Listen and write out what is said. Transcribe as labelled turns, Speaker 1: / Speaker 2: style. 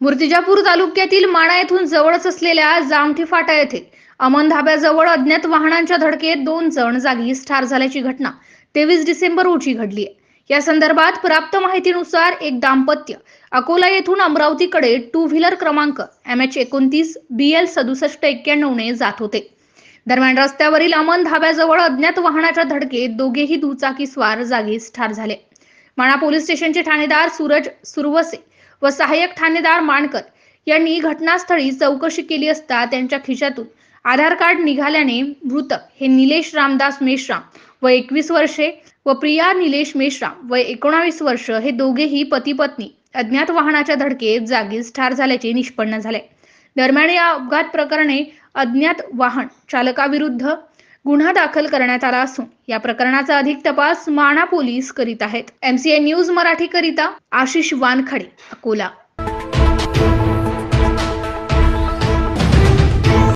Speaker 1: मूर्तिजापूर तालुक्यातील माणा येथून जवळच असलेल्या जामठी फाटा येथे अमन धाब्याजवळ अज्ञात वाहनांच्या धडकेत 2 जण जागीच ठार झाल्याची घटना 23 डिसेंबर रोजी घडली आहे। या संदर्भात प्राप्त माहितीनुसार एक दाम्पत्य अकोला येथून अमरावतीकडे टू व्हीलर क्रमांक MH29 BL 6791 ने जात होते। दरम्यान रस्त्यावरील अमन धाब्याजवळ अज्ञात वाहनाच्या धडकेत दोघेही दुचाकीस्वार जागीच ठार झाले। माणा पोलीस स्टेशनचे ठाणेदार सूरज सुरवसे व सहाय्यक ठाणेदार मानकर यांनी घटनास्थळी चौकशी केली असता त्यांच्या खिशातून आधार कार्ड निघाल्याने मृतक हे निलेश रामदास मेश्राम व 21 वर्षे व प्रिया निलेश मेश्राम व 19 वर्ष हे दोघेही पती पत्नी अज्ञात वाहनाच्या धडकेत जागीच ठार झाल्याचे निष्पन्न झाले। दरम्यान या अपघात प्रकरणी अज्ञात वाहन चालकाविरुद्ध गुन्हा दाखल करण्यात आला असून या प्रकरणाचा अधिक तपास माणा पोलीस करीत आहेत। MCN न्यूज मराठी करिता आशिष वानखडे, अकोला।